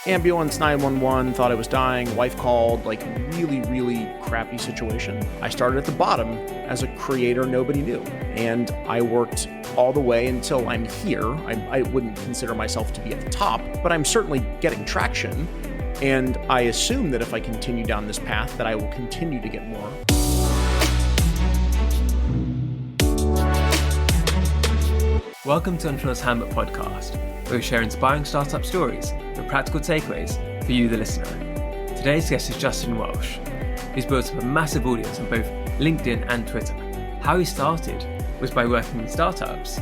Ambulance 911, thought I was dying, wife called, like really, really crappy situation. I started at the bottom as a creator nobody knew. And I worked all the way until I'm here. I wouldn't consider myself to be at the top, but I'm certainly getting traction. And I assume that if I continue down this path, that I will continue to get more. Welcome to Entrepreneur's Handbook Podcast, where we share inspiring startup stories with practical takeaways for you, the listener. Today's guest is Justin Welsh. He's built up a massive audience on both LinkedIn and Twitter. How he started was by working in startups,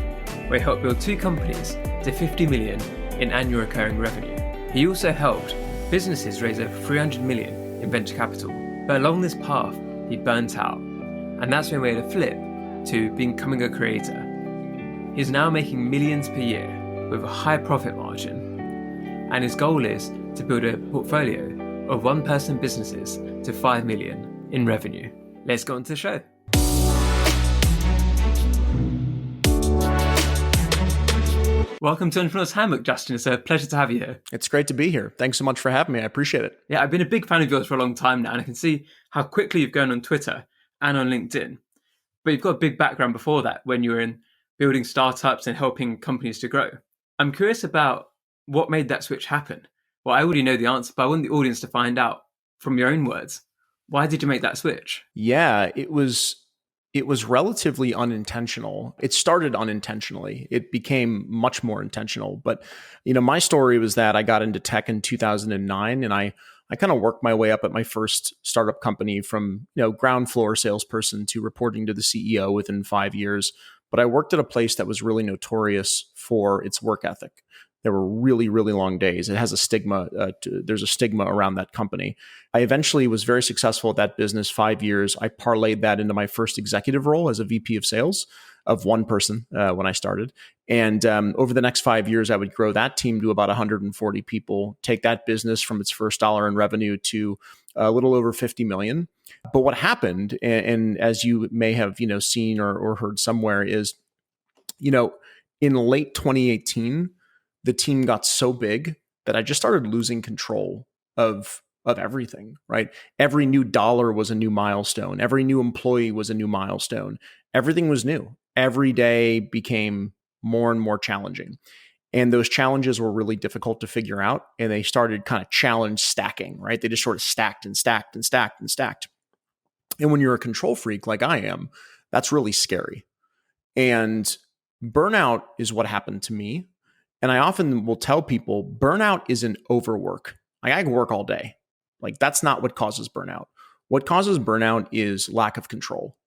where he helped build 2 companies to 50 million in annual recurring revenue. He also helped businesses raise over 300 million in venture capital. But along this path, he burnt out, and that's when he made a flip to becoming a creator. He's now making millions per year with a high profit margin, and his goal is to build a portfolio of one-person businesses to 5 million in revenue. Let's go on to the show. Welcome to Entrepreneur's Handbook, Justin. It's a pleasure to have you here. It's great to be here. Thanks so much for having me. I appreciate it. Yeah, I've been a big fan of yours for a long time now, and I can see how quickly you've grown on Twitter and on LinkedIn. But you've got a big background before that when you were in building startups and helping companies to grow. I'm curious about what made that switch happen. Well, I already know the answer, but I want the audience to find out from your own words. Why did you make that switch? Yeah, it was relatively unintentional. It started unintentionally. It became much more intentional. But, my story was that I got into tech in 2009, and I kind of worked my way up at my first startup company from, ground floor salesperson to reporting to the CEO within 5 years. But I worked at a place that was really notorious for its work ethic. There were really, really long days. It has a stigma. There's a stigma around that company. I eventually was very successful at that business. 5 years. I parlayed that into my first executive role as a VP of sales of one person when I started. And over the next 5 years, I would grow that team to about 140 people, take that business from its first dollar in revenue to a little over 50 million. But what happened, and as you may have seen or heard somewhere, is in late 2018, the team got so big that I just started losing control of everything, right? Every new dollar was a new milestone. Every new employee was a new milestone. Everything was new. Every day became more and more challenging. And those challenges were really difficult to figure out. And they started kind of challenge stacking, right? They just sort of stacked and stacked and stacked and stacked. And when you're a control freak like I am, that's really scary. And burnout is what happened to me. And I often will tell people burnout isn't overwork. Like, I can work all day. Like, that's not what causes burnout. What causes burnout is lack of control.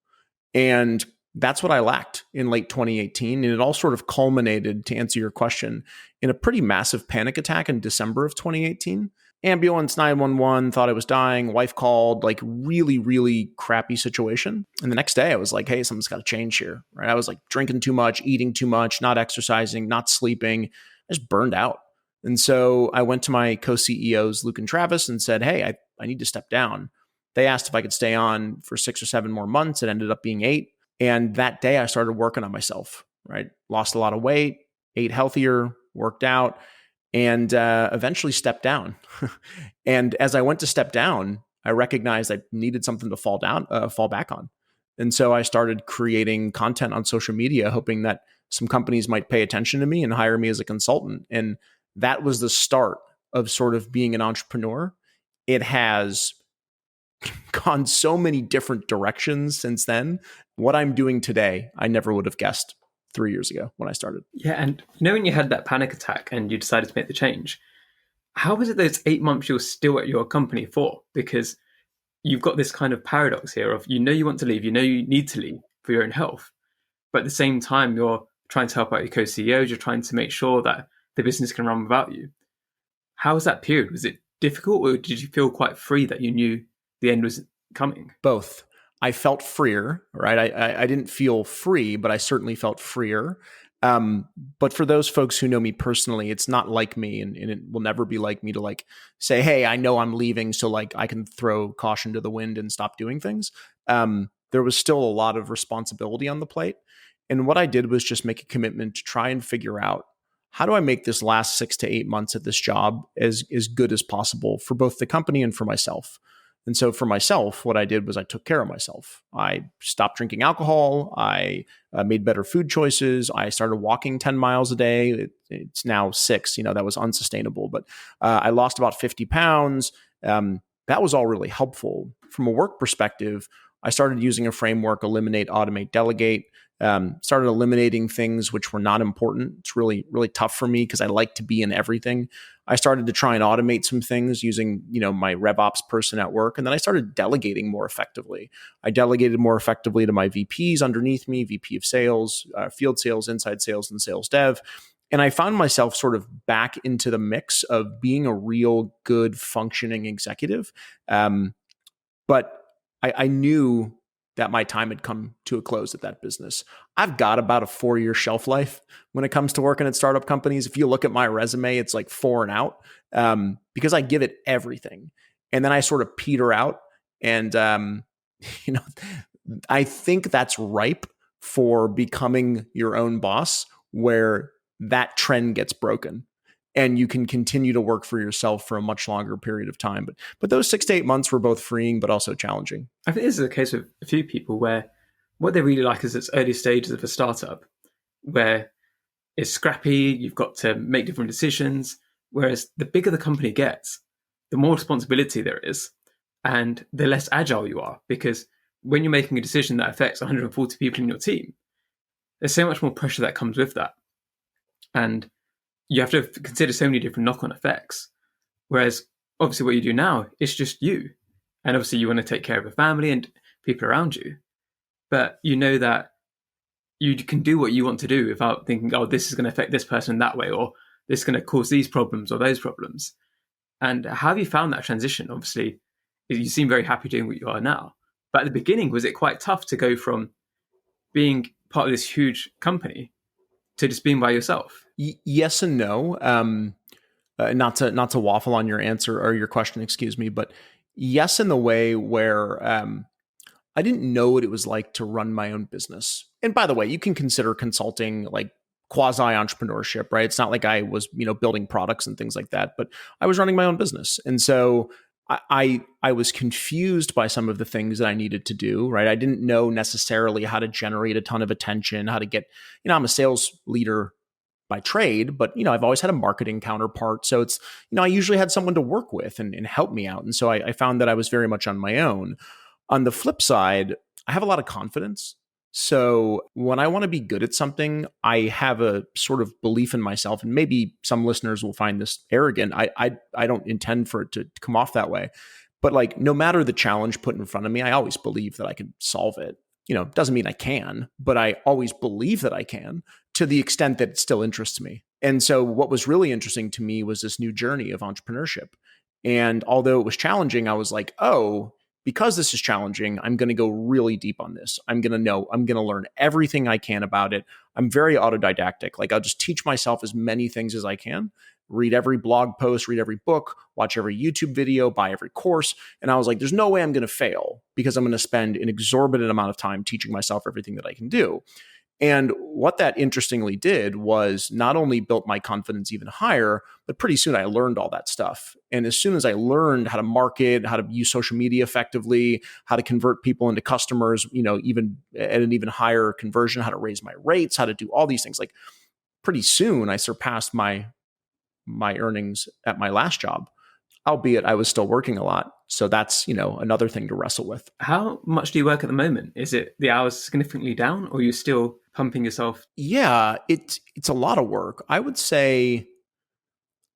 And that's what I lacked in late 2018. And it all sort of culminated, to answer your question, in a pretty massive panic attack in December of 2018. Ambulance 911, thought I was dying, wife called, like really, really crappy situation. And the next day I was like, hey, something's got to change here, right? I was like drinking too much, eating too much, not exercising, not sleeping. I just burned out. And so I went to my co-CEOs, Luke and Travis, and said, hey, I need to step down. They asked if I could stay on for 6 or 7 more months. It ended up being 8. And that day I started working on myself, right? Lost a lot of weight, ate healthier, worked out, and eventually stepped down. And as I went to step down, I recognized I needed something to fall back on. And so I started creating content on social media, hoping that some companies might pay attention to me and hire me as a consultant. And that was the start of sort of being an entrepreneur. It has gone so many different directions since then. What I'm doing today, I never would have guessed 3 years ago when I started. Yeah, and when you had that panic attack and you decided to make the change, how was it those 8 months you were still at your company for? Because you've got this kind of paradox here of you want to leave, you need to leave for your own health, but at the same time you're trying to help out your co-CEOs, you're trying to make sure that the business can run without you. How was that period? Was it difficult, or did you feel quite free that you knew the end was coming? Both. I felt freer, right? I didn't feel free, but I certainly felt freer. But for those folks who know me personally, it's not like me, and it will never be like me to say, hey, I know I'm leaving, so I can throw caution to the wind and stop doing things. There was still a lot of responsibility on the plate. And what I did was just make a commitment to try and figure out how do I make this last 6 to 8 months at this job as good as possible for both the company and for myself? And so for myself, what I did was I took care of myself. I stopped drinking alcohol. I made better food choices. I started walking 10 miles a day. It's now 6. That was unsustainable. But I lost about 50 pounds. That was all really helpful. From a work perspective, I started using a framework, eliminate, automate, delegate. Started eliminating things which were not important. It's really, really tough for me because I like to be in everything. I started to try and automate some things using, my RevOps person at work. And then I started delegating more effectively. I delegated more effectively to my VPs underneath me, VP of sales, field sales, inside sales, and sales dev. And I found myself sort of back into the mix of being a real good functioning executive. But I knew that my time had come to a close at that business. I've got about a 4-year shelf life when it comes to working at startup companies. If you look at my resume, it's like 4 and out because I give it everything. And then I sort of peter out. And, I think that's ripe for becoming your own boss, where that trend gets broken and you can continue to work for yourself for a much longer period of time. But those 6 to 8 months were both freeing, but also challenging. I think this is a case with a few people where what they really like is its early stages of a startup, where it's scrappy, you've got to make different decisions, whereas the bigger the company gets, the more responsibility there is, and the less agile you are, because when you're making a decision that affects 140 people in your team, there's so much more pressure that comes with that. And you have to consider so many different knock-on effects. Whereas obviously what you do now is just you. And obviously you want to take care of your family and people around you. But you know that you can do what you want to do without thinking, oh, this is going to affect this person that way, or this is going to cause these problems or those problems. And how have you found that transition? Obviously, you seem very happy doing what you are now. But at the beginning, was it quite tough to go from being part of this huge company to just being by yourself? Yes and no. Not to waffle on your answer or your question, excuse me, but yes, in the way where I didn't know what it was like to run my own business. And by the way, you can consider consulting like quasi entrepreneurship, right? It's not like I was, building products and things like that, but I was running my own business. And so I was confused by some of the things that I needed to do, right? I didn't know necessarily how to generate a ton of attention, how to get, I'm a sales leader by trade, but, I've always had a marketing counterpart. So it's, I usually had someone to work with and help me out. And so I found that I was very much on my own. On the flip side, I have a lot of confidence. So when I want to be good at something, I have a sort of belief in myself, and maybe some listeners will find this arrogant. I don't intend for it to come off that way, but like no matter the challenge put in front of me, I always believe that I can solve it. Doesn't mean I can, but I always believe that I can to the extent that it still interests me. And so what was really interesting to me was this new journey of entrepreneurship. And although it was challenging, I was like, oh, because this is challenging, I'm going to go really deep on this. I'm going to learn everything I can about it. I'm very autodidactic. Like I'll just teach myself as many things as I can, read every blog post, read every book, watch every YouTube video, buy every course. And I was like, there's no way I'm going to fail because I'm going to spend an exorbitant amount of time teaching myself everything that I can do. And what that interestingly did was not only built my confidence even higher, but pretty soon I learned all that stuff. And as soon as I learned how to market, how to use social media effectively, how to convert people into customers, even at an even higher conversion, how to raise my rates, how to do all these things, like pretty soon I surpassed my earnings at my last job, albeit I was still working a lot. So that's, another thing to wrestle with. How much do you work at the moment? Is it the hours significantly down, or are you still pumping yourself? Yeah, it's a lot of work. I would say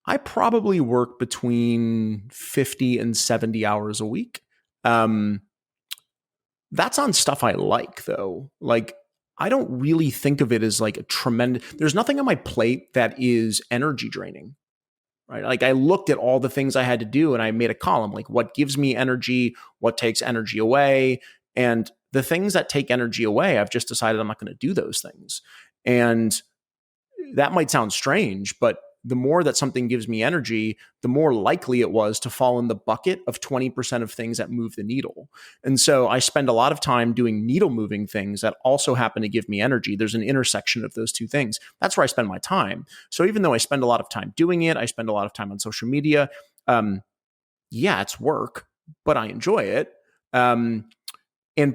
I probably work between 50 and 70 hours a week. That's on stuff I like, though. Like, I don't really think of it as like a tremendous, there's nothing on my plate that is energy draining. Right? Like I looked at all the things I had to do and I made a column, like what gives me energy, what takes energy away. And the things that take energy away, I've just decided I'm not going to do those things. And that might sound strange, but the more that something gives me energy, the more likely it was to fall in the bucket of 20% of things that move the needle. And so I spend a lot of time doing needle moving things that also happen to give me energy. There's an intersection of those two things. That's where I spend my time. So even though I spend a lot of time doing it, I spend a lot of time on social media. Yeah, it's work, but I enjoy it. And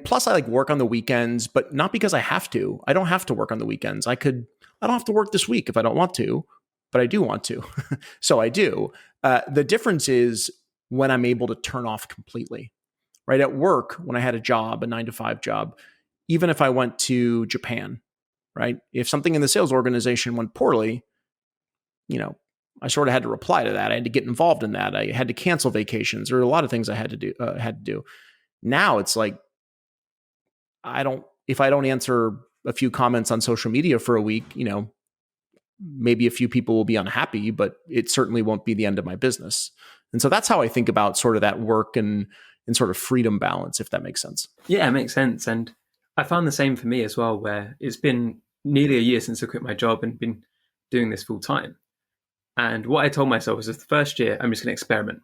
plus I like work on the weekends, but not because I have to. I don't have to work on the weekends. I don't have to work this week if I don't want to, but I do want to. So I do. The difference is when I'm able to turn off completely, right? At work, when I had a job, a 9-to-5 job, even if I went to Japan, right? If something in the sales organization went poorly, I sort of had to reply to that. I had to get involved in that. I had to cancel vacations. There were a lot of things I had to do. Now it's like, if I don't answer a few comments on social media for a week, maybe a few people will be unhappy, but it certainly won't be the end of my business. And so that's how I think about sort of that work and sort of freedom balance, if that makes sense. Yeah, it makes sense. And I found the same for me as well, where it's been nearly a year since I quit my job and been doing this full time. And what I told myself was, the first year, I'm just going to experiment.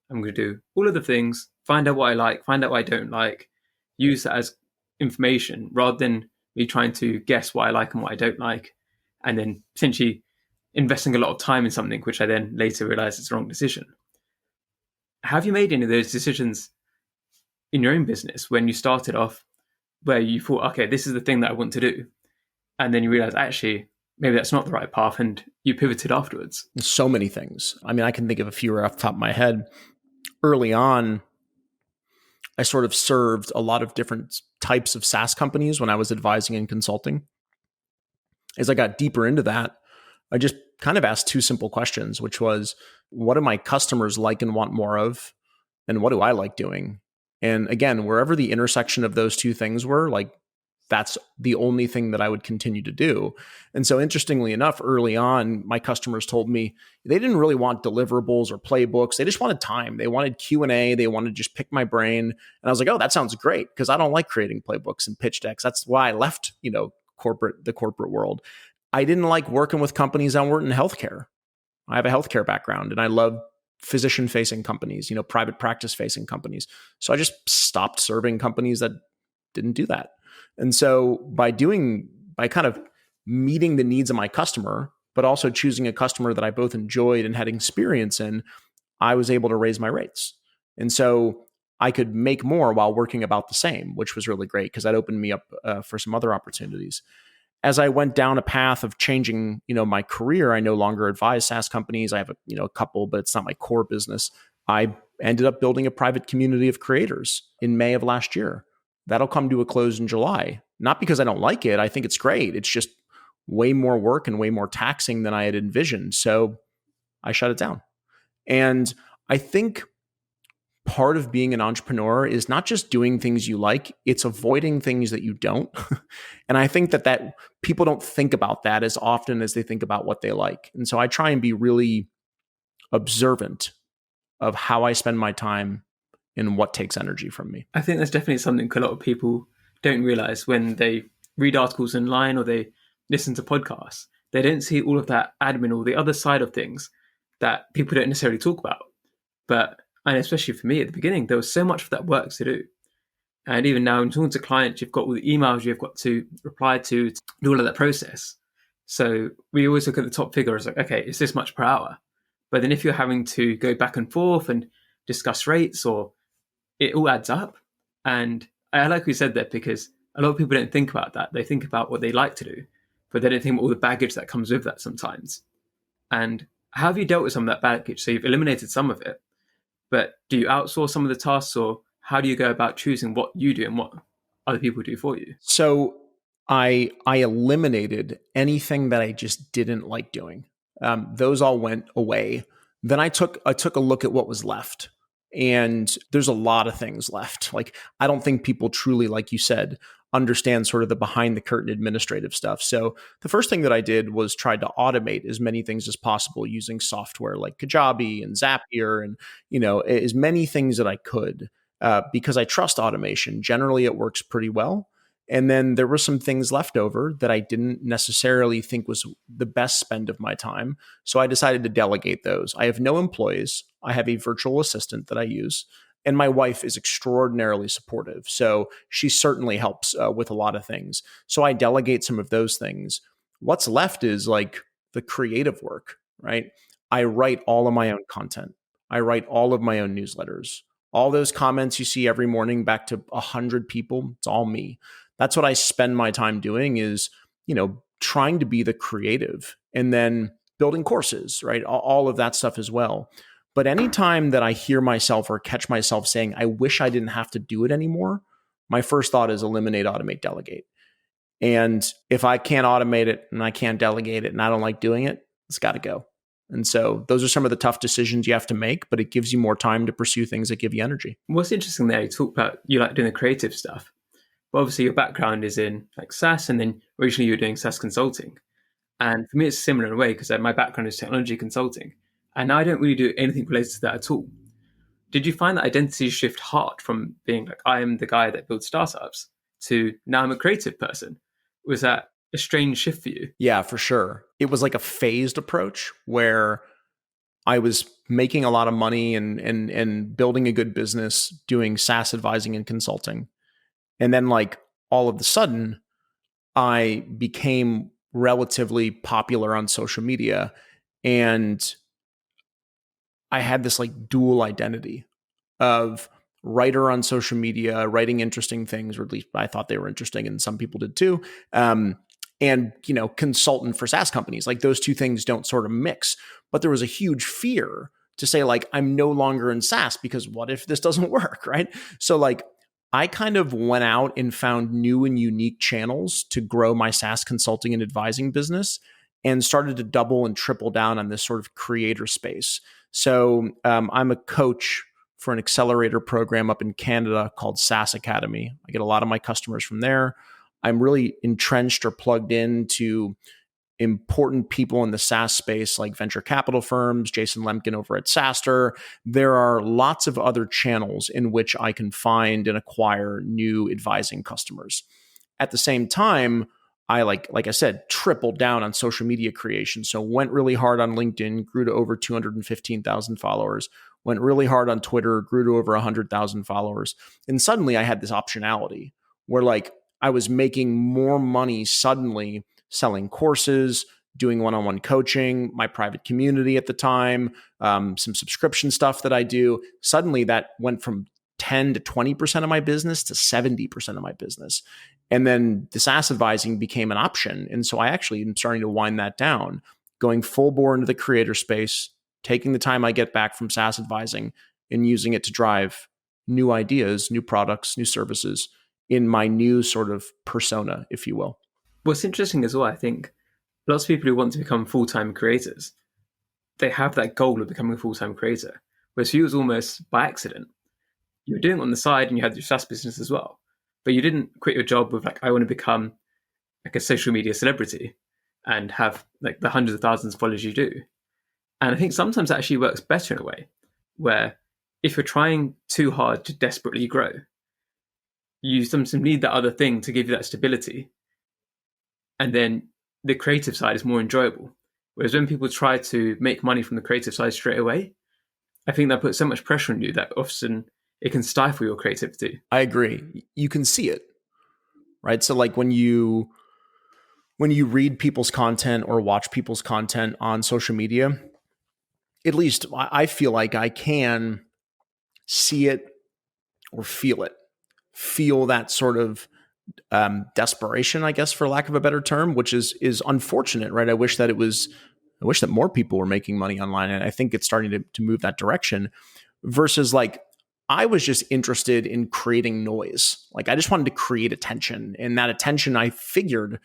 I'm going to do all of the things, find out what I like, find out what I don't like, use that as information rather than me trying to guess what I like and what I don't like, and then essentially investing a lot of time in something which I then later realized is the wrong decision. Have you made any of those decisions in your own business when you started off where you thought, okay, this is the thing that I want to do, and then you realize actually maybe that's not the right path, and you pivoted afterwards? So many things. I mean, I can think of a few right off the top of my head. Early on, I sort of served a lot of different types of SaaS companies when I was advising and consulting. As I got deeper into that, I just kind of asked two simple questions, which was, what do my customers like and want more of? And what do I like doing? And again, wherever the intersection of those two things were, like, that's the only thing that I would continue to do. And so interestingly enough, early on, my customers told me they didn't really want deliverables or playbooks. They just wanted time. They wanted Q&A. They wanted to just pick my brain. And I was like, oh, that sounds great, because I don't like creating playbooks and pitch decks. That's why I left, the corporate world. I didn't like working with companies that weren't in healthcare. I have a healthcare background, and I love physician-facing companies, private practice-facing companies. So I just stopped serving companies that didn't do that. And so by kind of meeting the needs of my customer, but also choosing a customer that I both enjoyed and had experience in, I was able to raise my rates. And so I could make more while working about the same, which was really great, because that opened me up for some other opportunities. As I went down a path of changing, my career, I no longer advise SaaS companies. I have a couple, but it's not my core business. I ended up building a private community of creators in May of last year. That'll come to a close in July. Not because I don't like it. I think it's great. It's just way more work and way more taxing than I had envisioned. So I shut it down. And I think part of being an entrepreneur is not just doing things you like, it's avoiding things that you don't. And I think that people don't think about that as often as they think about what they like. And so I try and be really observant of how I spend my time and what takes energy from me. I think that's definitely something a lot of people don't realize when they read articles online or they listen to podcasts. They don't see all of that admin or the other side of things that people don't necessarily talk about. And especially for me at the beginning, there was so much of that work to do. And even now, in talking to clients, you've got all the emails you've got to reply to do all of that process. So we always look at the top figure as like, okay, it's this much per hour. But then if you're having to go back and forth and discuss rates, or it all adds up. And I like we said that, because a lot of people don't think about that. They think about what they like to do, but they don't think about all the baggage that comes with that sometimes. And how have you dealt with some of that baggage? So you've eliminated some of it, but do you outsource some of the tasks, or how do you go about choosing what you do and what other people do for you? So I eliminated anything that I just didn't like doing. Those all went away. Then I took a look at what was left. And there's a lot of things left. Like, I don't think people truly, like you said, understand sort of the behind the curtain administrative stuff. So the first thing that I did was try to automate as many things as possible using software like Kajabi and Zapier and, as many things that I could, because I trust automation. Generally, it works pretty well. And then there were some things left over that I didn't necessarily think was the best spend of my time. So I decided to delegate those. I have no employees. I have a virtual assistant that I use. And my wife is extraordinarily supportive. So she certainly helps with a lot of things. So I delegate some of those things. What's left is like the creative work, right? I write all of my own content. I write all of my own newsletters. All those comments you see every morning back to 100 people, it's all me. That's what I spend my time doing is, trying to be the creative and then building courses, right? All of that stuff as well. But anytime that I hear myself or catch myself saying, I wish I didn't have to do it anymore, my first thought is eliminate, automate, delegate. And if I can't automate it and I can't delegate it and I don't like doing it, it's got to go. And so those are some of the tough decisions you have to make, but it gives you more time to pursue things that give you energy. What's interesting there, you talk about you like doing the creative stuff, but obviously your background is in like SaaS, and then originally you were doing SaaS consulting. And for me, it's similar in a way because my background is technology consulting, and I don't really do anything related to that at all. Did you find that identity shift hard from being like, I am the guy that builds startups to now I'm a creative person? Was that a strange shift for you? Yeah, for sure. It was like a phased approach where I was making a lot of money and building a good business, doing SaaS advising and consulting. And then like all of a sudden, I became relatively popular on social media. And I had this like dual identity of writer on social media, writing interesting things, or at least I thought they were interesting, and some people did too. And consultant for SaaS companies. Like those two things don't sort of mix. But there was a huge fear to say like, I'm no longer in SaaS because what if this doesn't work, right? So like I kind of went out and found new and unique channels to grow my SaaS consulting and advising business and started to double and triple down on this sort of creator space. So I'm a coach for an accelerator program up in Canada called SaaS Academy. I get a lot of my customers from there. I'm really entrenched or plugged into important people in the SaaS space like venture capital firms, Jason Lemkin over at SaaStr. There are lots of other channels in which I can find and acquire new advising customers. At the same time, I like I said, tripled down on social media creation. So went really hard on LinkedIn, grew to over 215,000 followers, went really hard on Twitter, grew to over 100,000 followers. And suddenly I had this optionality where like I was making more money suddenly selling courses, doing one-on-one coaching, my private community at the time, some subscription stuff that I do. Suddenly that went from 10 to 20% of my business to 70% of my business. And then the SaaS advising became an option. And so I actually am starting to wind that down, going full bore into the creator space, taking the time I get back from SaaS advising and using it to drive new ideas, new products, new services in my new sort of persona, if you will. What's interesting as well, I think lots of people who want to become full-time creators, they have that goal of becoming a full-time creator. Whereas for you, it was almost by accident. You were doing it on the side and you had your SaaS business as well. But you didn't quit your job with like, I want to become like a social media celebrity and have like the hundreds of thousands of followers you do. And I think sometimes that actually works better in a way where if you're trying too hard to desperately grow, you sometimes need that other thing to give you that stability. And then the creative side is more enjoyable. Whereas when people try to make money from the creative side straight away, I think that puts so much pressure on you that often it can stifle your creativity. I agree. You can see it, right? So like when you read people's content or watch people's content on social media, at least I feel like I can see it or feel it. Feel that sort of desperation, I guess, for lack of a better term, which is unfortunate, right? I wish that more people were making money online. And I think it's starting to move that direction versus like, I was just interested in creating noise. Like I just wanted to create attention, and that attention, I figured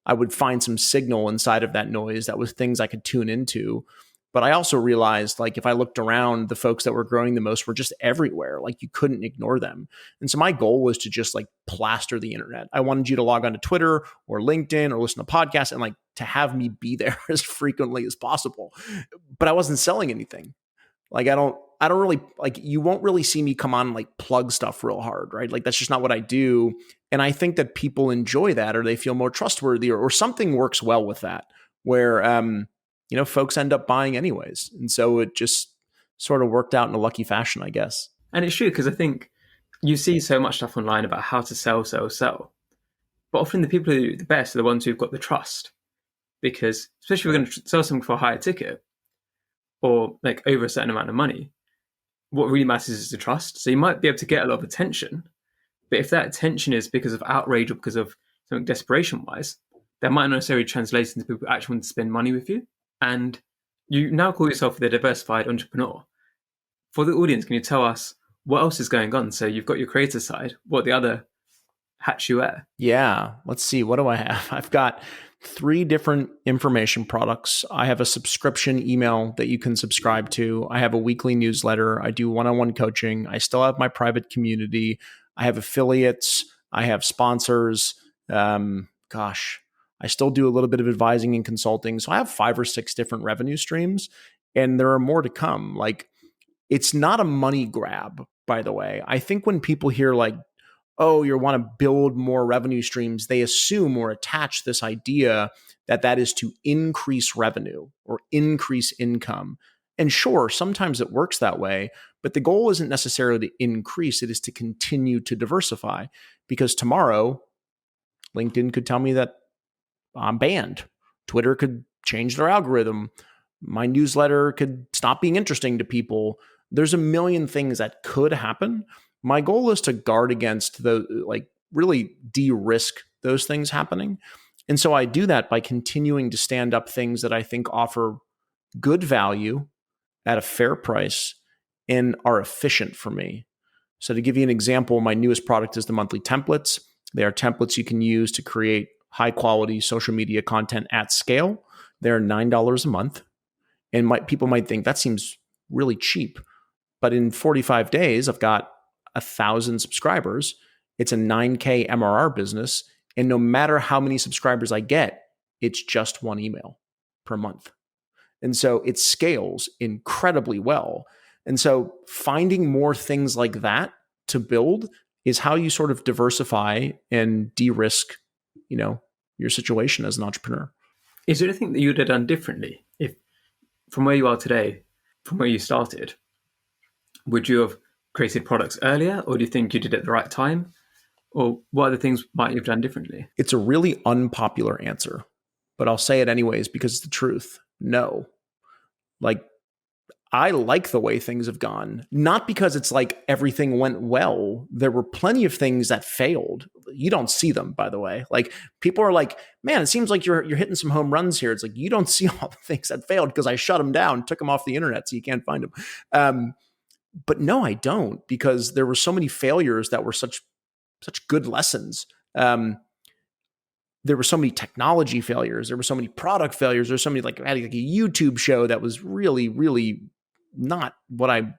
I would find some signal inside of that noise that was things I could tune into. But I also realized, like, if I looked around, the folks that were growing the most were just everywhere. Like, you couldn't ignore them. And so my goal was to just like plaster the internet. I wanted you to log on to Twitter or LinkedIn or listen to podcasts and like to have me be there as frequently as possible. But I wasn't selling anything. Like, I don't really like, you won't really see me come on and like plug stuff real hard, right? Like that's just not what I do. And I think that people enjoy that, or they feel more trustworthy, or something works well with that, where, folks end up buying anyways. And so it just sort of worked out in a lucky fashion, I guess. And it's true, because I think you see so much stuff online about how to sell, sell, sell. But often the people who do the best are the ones who've got the trust. Because especially if we're going to sell something for a higher ticket or like over a certain amount of money, what really matters is the trust. So you might be able to get a lot of attention, but if that attention is because of outrage or because of something desperation-wise, that might not necessarily translate into people who actually want to spend money with you. And you now call yourself the diversified entrepreneur. For the audience, can you tell us what else is going on? So you've got your creator side. What the other hats you wear? Yeah. Let's see. What do I have? I've got 3 different information products. I have a subscription email that you can subscribe to. I have a weekly newsletter. I do one-on-one coaching. I still have my private community. I have affiliates. I have sponsors. I still do a little bit of advising and consulting. So I have 5 or 6 different revenue streams, and there are more to come. Like, it's not a money grab, by the way. I think when people hear like, oh, you want to build more revenue streams, they assume or attach this idea that that is to increase revenue or increase income. And sure, sometimes it works that way, but the goal isn't necessarily to increase, it is to continue to diversify. Because tomorrow, LinkedIn could tell me that I'm banned. Twitter could change their algorithm. My newsletter could stop being interesting to people. There's a million things that could happen. My goal is to guard against really de-risk those things happening. And so I do that by continuing to stand up things that I think offer good value at a fair price and are efficient for me. So to give you an example, my newest product is the monthly templates. They are templates you can use to create high quality social media content at scale. They're $9 a month. And people might think that seems really cheap. But in 45 days, I've got 1,000 subscribers. It's a 9K MRR business. And no matter how many subscribers I get, it's just 1 email per month. And so it scales incredibly well. And so finding more things like that to build is how you sort of diversify and de-risk, your situation as an entrepreneur. Is there anything that you would have done differently if, from where you are today, from where you started, would you have created products earlier, or do you think you did it at the right time? Or what other things might you have done differently? It's a really unpopular answer, but I'll say it anyways because it's the truth. No. I like the way things have gone, not because it's like everything went well. There were plenty of things that failed. You don't see them, by the way. Like, people are like, man, it seems like you're hitting some home runs here. It's like, you don't see all the things that failed because I shut them down, took them off the internet so you can't find them. But no, I don't, because there were so many failures that were such good lessons. There were so many technology failures. There were so many product failures. There's so many, I had a YouTube show that was really, really not what I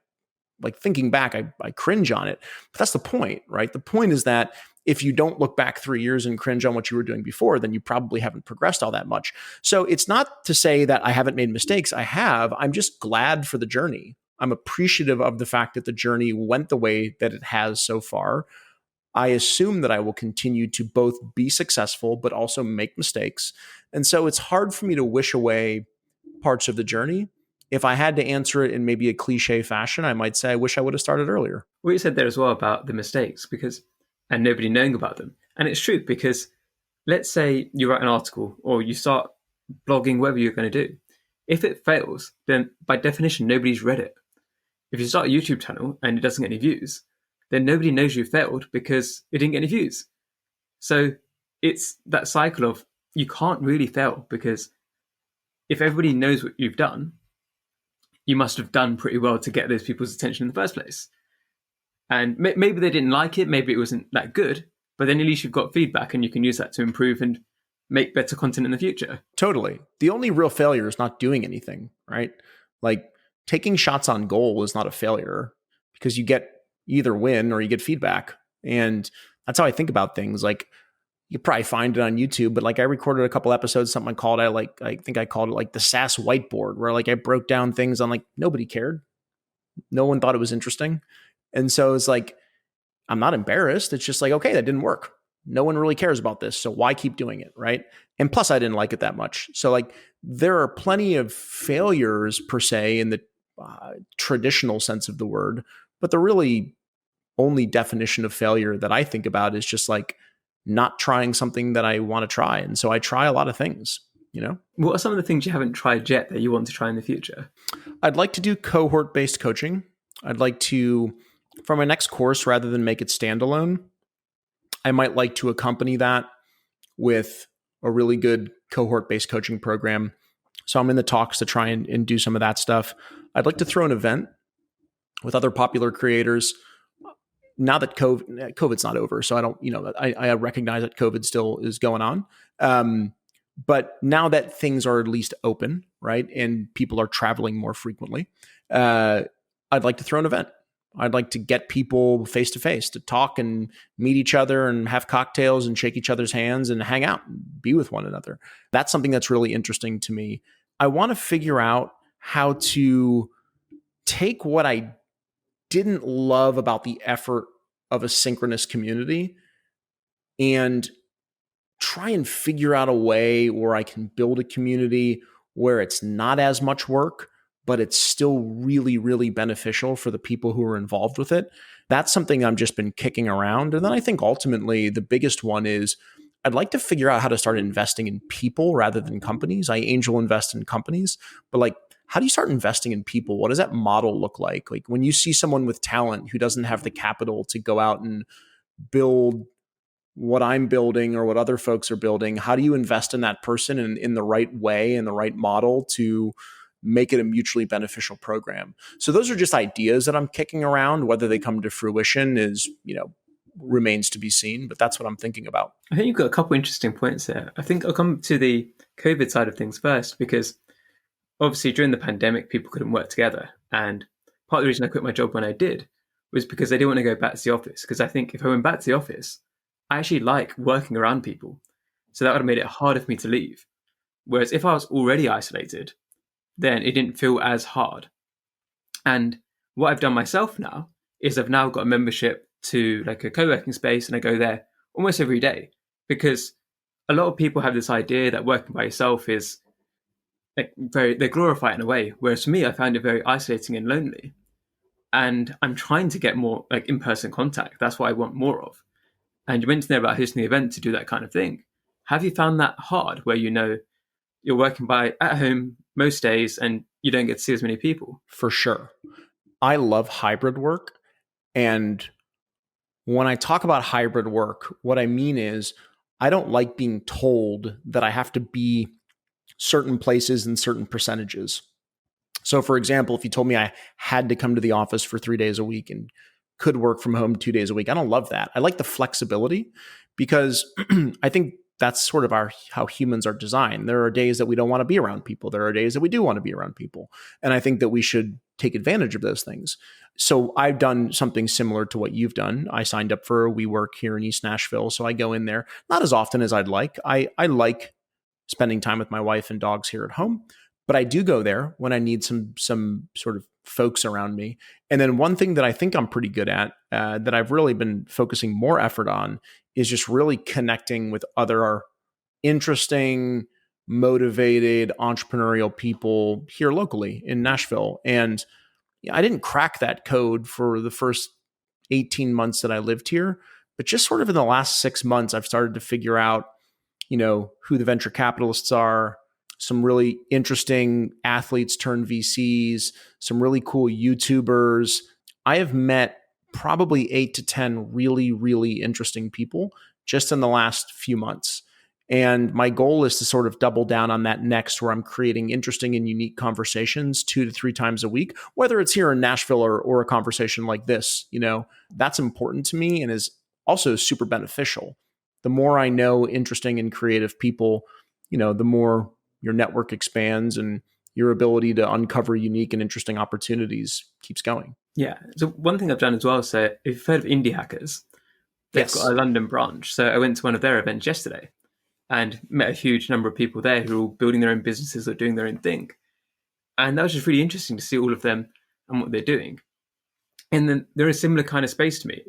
like. Thinking back, I cringe on it. But that's the point, right? The point is that if you don't look back 3 years and cringe on what you were doing before, then you probably haven't progressed all that much. So it's not to say that I haven't made mistakes. I have. I'm just glad for the journey. I'm appreciative of the fact that the journey went the way that it has so far. I assume that I will continue to both be successful, but also make mistakes. And so it's hard for me to wish away parts of the journey. If I had to answer it in maybe a cliche fashion, I might say I wish I would have started earlier. What you said there as well about the mistakes, and nobody knowing about them. And it's true, because let's say you write an article or you start blogging, whatever you're going to do. If it fails, then by definition, nobody's read it. If you start a YouTube channel and it doesn't get any views, then nobody knows you failed because it didn't get any views. So it's that cycle of you can't really fail, because if everybody knows what you've done, you must have done pretty well to get those people's attention in the first place. And maybe they didn't like it, maybe it wasn't that good, but then at least you've got feedback and you can use that to improve and make better content in the future. Totally. The only real failure is not doing anything, right? Like, taking shots on goal is not a failure, because you either win or you get feedback. And that's how I think about things. Like, you probably find it on YouTube, but I recorded a couple episodes, something I called it the SaaS whiteboard, where I broke down things on nobody cared. No one thought it was interesting. And so it's like, I'm not embarrassed. It's just like, okay, that didn't work. No one really cares about this. So why keep doing it? Right. And plus, I didn't like it that much. So, like, there are plenty of failures per se in the traditional sense of the word, but the really only definition of failure that I think about is just like not trying something that I want to try. And so I try a lot of things, What are some of the things you haven't tried yet that you want to try in the future? I'd like to do cohort-based coaching. I'd like to, for my next course, rather than make it standalone, I might like to accompany that with a really good cohort-based coaching program. So I'm in the talks to try and do some of that stuff. I'd like to throw an event with other popular creators. Now that COVID's not over, so I don't, I recognize that COVID still is going on. But now that things are at least open, right, and people are traveling more frequently, I'd like to throw an event. I'd like to get people face to face to talk and meet each other and have cocktails and shake each other's hands and hang out and be with one another. That's something that's really interesting to me. I want to figure out how to take what I didn't love about the effort of a synchronous community and try and figure out a way where I can build a community where it's not as much work, but it's still really, really beneficial for the people who are involved with it. That's something I've just been kicking around. And then I think ultimately the biggest one is I'd like to figure out how to start investing in people rather than companies. I angel invest in companies, but like, how do you start investing in people? What does that model look like? Like when you see someone with talent who doesn't have the capital to go out and build what I'm building or what other folks are building, how do you invest in that person in the right way and the right model to make it a mutually beneficial program? So those are just ideas that I'm kicking around. Whether they come to fruition is, remains to be seen, but that's what I'm thinking about. I think you've got a couple interesting points there. I think I'll come to the COVID side of things first, because obviously during the pandemic, people couldn't work together. And part of the reason I quit my job when I did was because I didn't want to go back to the office. Because I think if I went back to the office, I actually like working around people. So that would have made it harder for me to leave. Whereas if I was already isolated, then it didn't feel as hard. And what I've done myself now is I've now got a membership to like a co-working space, and I go there almost every day, because a lot of people have this idea that working by yourself is like they glorify it in a way. Whereas for me, I found it very isolating and lonely. And I'm trying to get more like in-person contact. That's what I want more of. And you mentioned there about hosting the event to do that kind of thing. Have you found that hard, where you're working at home most days and you don't get to see as many people? For sure. I love hybrid work. And when I talk about hybrid work, what I mean is I don't like being told that I have to be certain places in certain percentages. So for example, if you told me I had to come to the office for 3 days a week and could work from home 2 days a week, I don't love that. I like the flexibility, because I think that's sort of how humans are designed. There are days that we don't want to be around people. There are days that we do want to be around people. And I think that we should take advantage of those things. So I've done something similar to what you've done. I signed up for a WeWork here in East Nashville. So I go in there, not as often as I'd like. I like spending time with my wife and dogs here at home, but I do go there when I need some sort of folks around me. And then one thing that I think I'm pretty good at, that I've really been focusing more effort on, is just really connecting with other interesting, motivated, entrepreneurial people here locally in Nashville. And I didn't crack that code for the first 18 months that I lived here, but just sort of in the last 6 months, I've started to figure out, who the venture capitalists are, some really interesting athletes turned VCs, some really cool YouTubers. I have met probably 8 to 10 really, really interesting people just in the last few months. And my goal is to sort of double down on that next, where I'm creating interesting and unique conversations 2 to 3 times a week, whether it's here in Nashville or a conversation like this. That's important to me and is also super beneficial. The more I know interesting and creative people, the more your network expands and your ability to uncover unique and interesting opportunities keeps going. Yeah. So one thing I've done as well, so if you've heard of Indie Hackers, they've got a London branch. So I went to one of their events yesterday and met a huge number of people there who are all building their own businesses or doing their own thing. And that was just really interesting to see all of them. and what they're doing. And then they're a similar kind of space to me.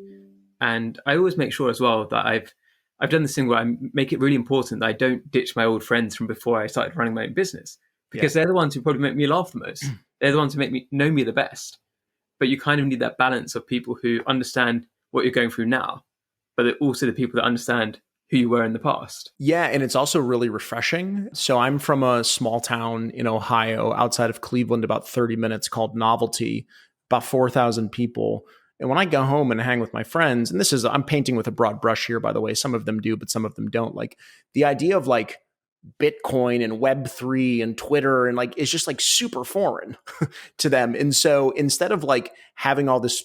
And I always make sure as well that I've done this thing where I make it really important that I don't ditch my old friends from before I started running my own business, because they're the ones who probably make me laugh the most. They're the ones who make me know me the best. But you kind of need that balance of people who understand what you're going through now, but they're also the people that understand who you were in the past. Yeah, and it's also really refreshing. So I'm from a small town in Ohio outside of Cleveland, about 30 minutes, called Novelty, about 4,000 people. And when I go home and hang with my friends, and I'm painting with a broad brush here, by the way, some of them do, but some of them don't. Like the idea of like Bitcoin and Web3 and Twitter and like, it's just like super foreign to them. And so instead of like having all this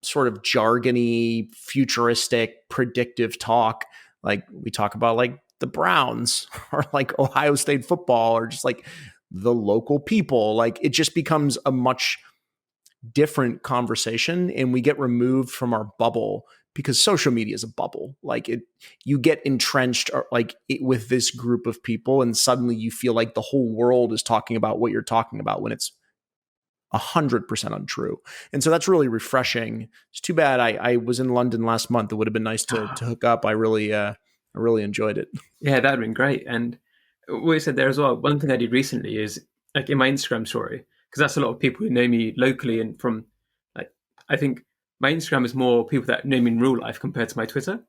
sort of jargony, futuristic, predictive talk, like we talk about like the Browns or like Ohio State football or just like the local people, like it just becomes a much different conversation, and we get removed from our bubble because social media is a bubble. Like you get entrenched with this group of people, and suddenly you feel like the whole world is talking about what you're talking about when it's 100% untrue. And so that's really refreshing. It's too bad I was in London last month. It would have been nice to hook up. I really enjoyed it. Yeah, that'd been great. And what you said there as well, one thing I did recently is like in my Instagram story, because that's a lot of people who know me locally and from like, I think my Instagram is more people that know me in real life compared to my Twitter.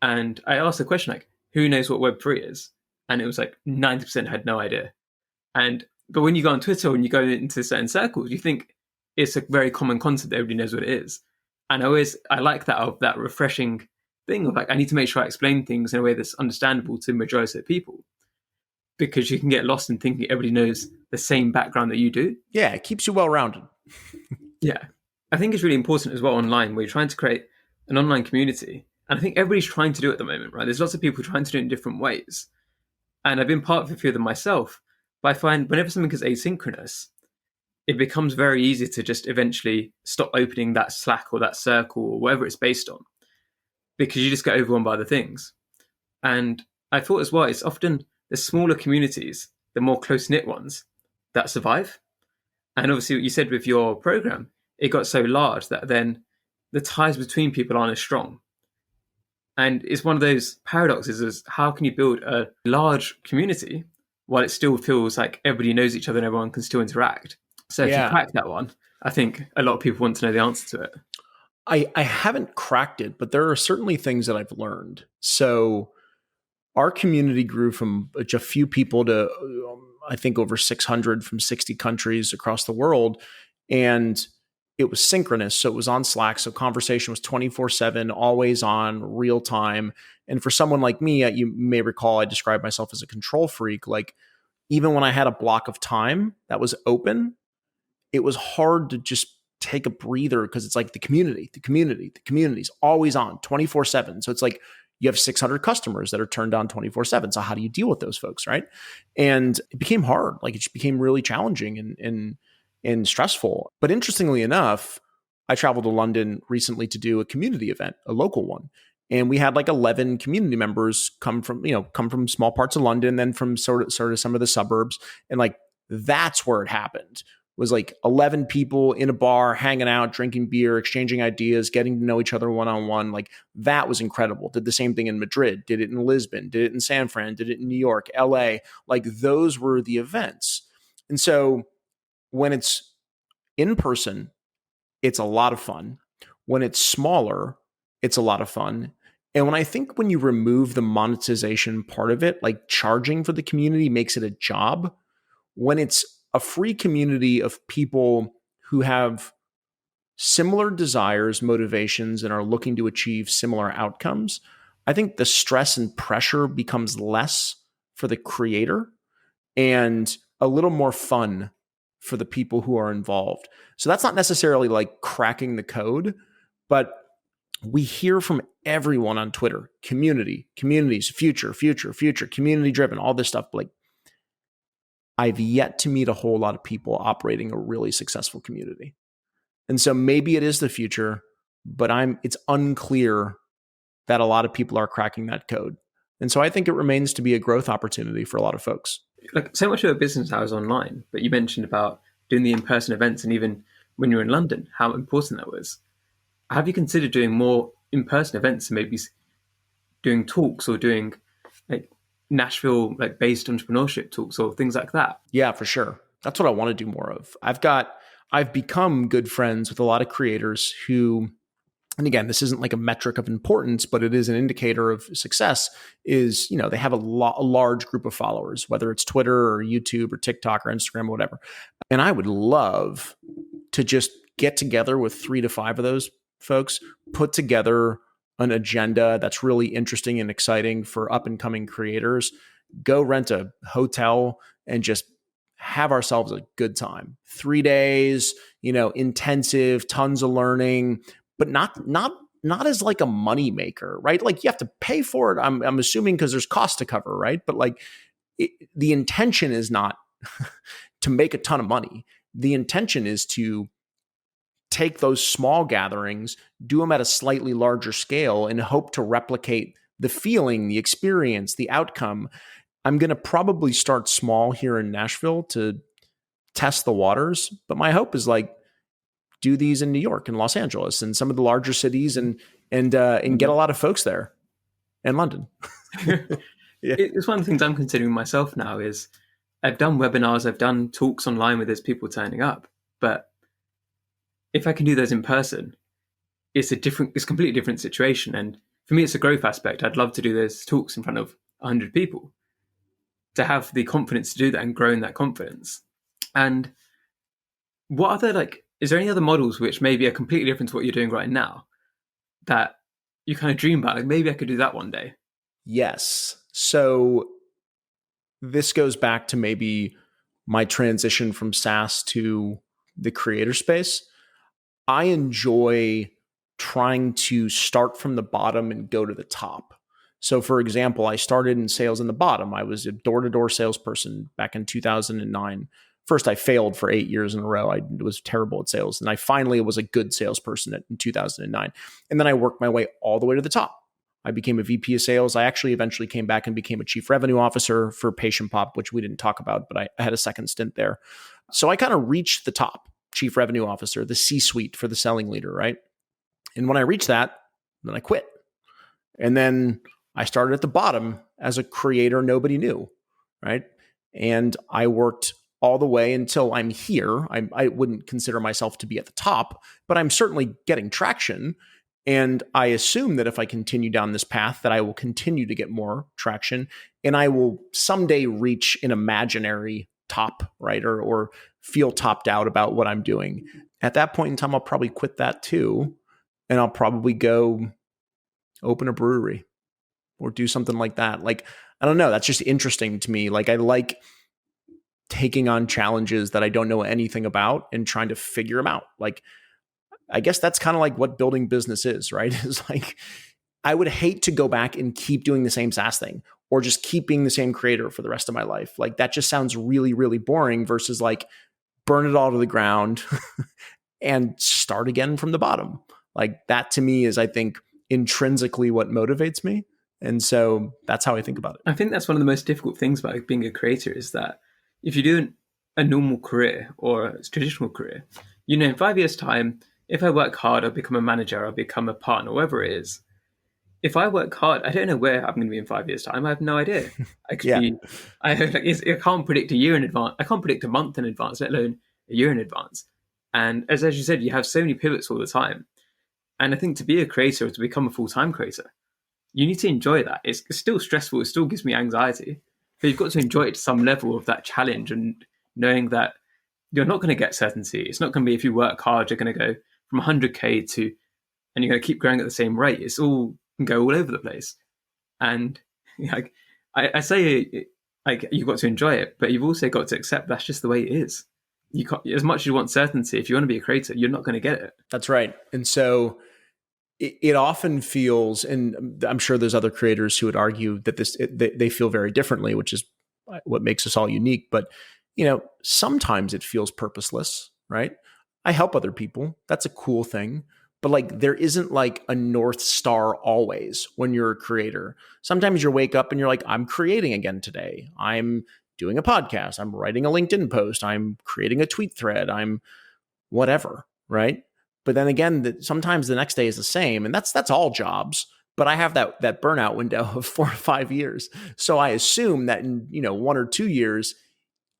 And I asked the question like, who knows what Web3 is? And it was like 90% had no idea. But when you go on Twitter and you go into certain circles, you think it's a very common concept that everybody knows what it is. And I like that refreshing thing of like, I need to make sure I explain things in a way that's understandable to the majority of people, because you can get lost in thinking everybody knows the same background that you do. Yeah, it keeps you well-rounded. Yeah. I think it's really important as well online, where you're trying to create an online community. And I think everybody's trying to do it at the moment, right? There's lots of people trying to do it in different ways. And I've been part of a few of them myself. But I find whenever something is asynchronous, it becomes very easy to just eventually stop opening that Slack or that circle or whatever it's based on, because you just get overwhelmed by other things. And I thought as well, it's often the smaller communities, the more close-knit ones, that survive. And obviously what you said with your program, it got so large that then the ties between people aren't as strong. And it's one of those paradoxes is how can you build a large community while it still feels like everybody knows each other and everyone can still interact? So if you crack that one, I think a lot of people want to know the answer to it. I haven't cracked it, but there are certainly things that I've learned. So our community grew from a few people to, I think, over 600 from 60 countries across the world. And it was synchronous. So it was on Slack. So conversation was 24/7, always on, real time. And for someone like me, you may recall, I described myself as a control freak. Like even when I had a block of time that was open, it was hard to just take a breather because it's like the community is always on 24/7. So it's like you have 600 customers that are turned on 24/7. So how do you deal with those folks, right? And it became hard. Like it just became really challenging and stressful. But interestingly enough, I traveled to London recently to do a community event, a local one. And we had like 11 community members come from small parts of London, then from sort of some of the suburbs. And like, that's where it happened. It was like 11 people in a bar, hanging out, drinking beer, exchanging ideas, getting to know each other one-on-one. Like that was incredible. Did the same thing in Madrid, did it in Lisbon, did it in San Fran, did it in New York, LA. Like those were the events. And so when it's in person, it's a lot of fun. When it's smaller, it's a lot of fun. And when you remove the monetization part of it, like charging for the community makes it a job. When it's a free community of people who have similar desires, motivations, and are looking to achieve similar outcomes, I think the stress and pressure becomes less for the creator and a little more fun for the people who are involved. So that's not necessarily like cracking the code, but we hear from everyone on Twitter, communities, future, community driven, all this stuff. Like I've yet to meet a whole lot of people operating a really successful community. And so maybe it is the future, but it's unclear that a lot of people are cracking that code. And so I think it remains to be a growth opportunity for a lot of folks. Like so much of a business now is online, but you mentioned about doing the in-person events and even when you were in London, how important that was. Have you considered doing more in-person events, and maybe doing talks or doing like Nashville like based entrepreneurship talks or things like that? Yeah, for sure. That's what I want to do more of. I've become good friends with a lot of creators who, and again, this isn't like a metric of importance, but it is an indicator of success, is, they have a large group of followers, whether it's Twitter or YouTube or TikTok or Instagram or whatever. And I would love to just get together with 3 to 5 of those folks, put together an agenda that's really interesting and exciting for up and coming creators, go rent a hotel and just have ourselves a good time. 3 days, intensive, tons of learning, but not as like a money maker, right? Like you have to pay for it. I'm assuming because there's cost to cover, right? But like the intention is not to make a ton of money. The intention is to take those small gatherings, do them at a slightly larger scale, and hope to replicate the feeling, the experience, the outcome. I'm going to probably start small here in Nashville to test the waters, but my hope is like do these in New York and Los Angeles and some of the larger cities and get a lot of folks there, and London. Yeah. It's one of the things I'm considering myself now is I've done webinars, I've done talks online where there's people turning up, but if I can do those in person, it's a completely different situation. And for me, it's a growth aspect. I'd love to do those talks in front of 100 people, to have the confidence to do that and grow in that confidence. And what other, is there any other models which maybe are completely different to what you're doing right now that you kind of dream about? Like maybe I could do that one day. Yes. So this goes back to maybe my transition from SaaS to the creator space. I enjoy trying to start from the bottom and go to the top. So for example, I started in sales in the bottom. I was a door-to-door salesperson back in 2009. First, I failed for 8 years in a row. I was terrible at sales. And I finally was a good salesperson in 2009. And then I worked my way all the way to the top. I became a VP of sales. I actually eventually came back and became a chief revenue officer for Patient Pop, which we didn't talk about, but I had a second stint there. So I kind of reached the top, chief revenue officer, the C-suite for the selling leader, right? And when I reached that, then I quit. And then I started at the bottom as a creator nobody knew, right? And I worked all the way until I'm here. I wouldn't consider myself to be at the top, but I'm certainly getting traction. And I assume that if I continue down this path, that I will continue to get more traction and I will someday reach an imaginary top, right? Or feel topped out about what I'm doing. At that point in time, I'll probably quit that too. And I'll probably go open a brewery or do something like that. Like, I don't know. That's just interesting to me. Like, I like taking on challenges that I don't know anything about and trying to figure them out. Like, I guess that's kind of like what building business is, right? It's like, I would hate to go back and keep doing the same SaaS thing or just keep being the same creator for the rest of my life. Like, that just sounds really, really boring versus like burn it all to the ground and start again from the bottom. Like, that to me is, I think, intrinsically what motivates me. And so that's how I think about it. I think that's one of the most difficult things about being a creator is that if you do a normal career or a traditional career, in 5 years' time, if I work hard, I'll become a manager, I'll become a partner, whatever it is. If I work hard, I don't know where I'm going to be in 5 years' time. I have no idea. I could be. I can't predict a year in advance. I can't predict a month in advance, let alone a year in advance. And as you said, you have so many pivots all the time. And I think to be a creator or to become a full-time creator, you need to enjoy that. It's still stressful. It still gives me anxiety. But you've got to enjoy it to some level of that challenge and knowing that you're not going to get certainty. It's not going to be if you work hard, you're going to go from 100K to, and you're going to keep growing at the same rate. It's all can go all over the place. And like I say, like you've got to enjoy it, but you've also got to accept that's just the way it is. You can't, as much as you want certainty, if you want to be a creator, you're not going to get it. That's right. And so it often feels, and I'm sure there's other creators who would argue that they feel very differently, which is what makes us all unique. But, sometimes it feels purposeless, right? I help other people. That's a cool thing. But like, there isn't like a North Star always when you're a creator. Sometimes you wake up and you're like, I'm creating again today. I'm doing a podcast. I'm writing a LinkedIn post. I'm creating a tweet thread. I'm whatever, right? But then again, sometimes the next day is the same, and that's all jobs. But I have that burnout window of 4 to 5 years, so I assume that in 1 or 2 years,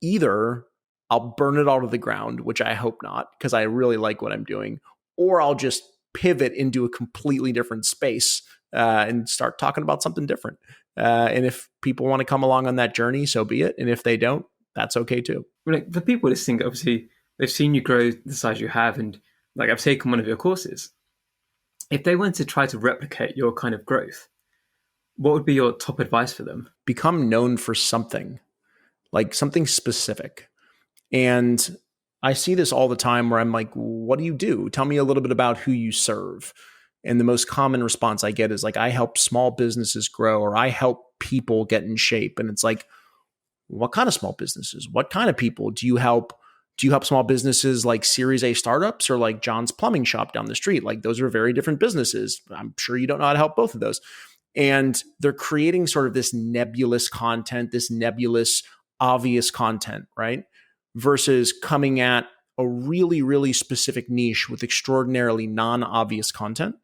either I'll burn it all to the ground, which I hope not, because I really like what I'm doing, or I'll just pivot into a completely different space and start talking about something different. And if people want to come along on that journey, so be it. And if they don't, that's okay too. Like the people listening, obviously, they've seen you grow the size you have, and like I've taken one of your courses. If they wanted to try to replicate your kind of growth, what would be your top advice for them? Become known for something, like something specific. And I see this all the time where I'm like, what do you do? Tell me a little bit about who you serve. And the most common response I get is like, I help small businesses grow, or I help people get in shape. And it's like, what kind of small businesses? What kind of people do you help? Do you help small businesses like Series A startups, or like John's plumbing shop down the street? Like, those are very different businesses. I'm sure you don't know how to help both of those. And they're creating sort of this nebulous content, this nebulous, obvious content, right? Versus coming at a really, really specific niche with extraordinarily non-obvious content.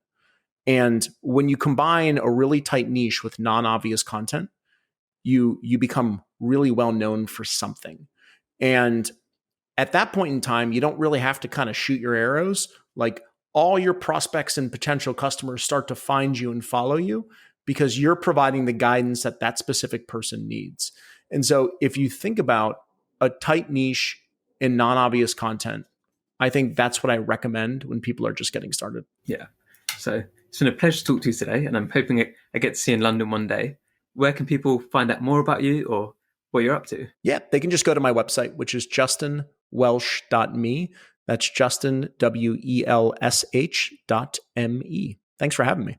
And when you combine a really tight niche with non-obvious content, you become really well known for something. And at that point in time, you don't really have to kind of shoot your arrows. Like, all your prospects and potential customers start to find you and follow you because you're providing the guidance that that specific person needs. And so if you think about a tight niche in non-obvious content, I think that's what I recommend when people are just getting started. Yeah. So it's been a pleasure to talk to you today, and I'm hoping I get to see you in London one day. Where can people find out more about you or what you're up to? Yeah, they can just go to my website, which is justinwelsh.me. That's Justin, WELSH.me. Thanks for having me.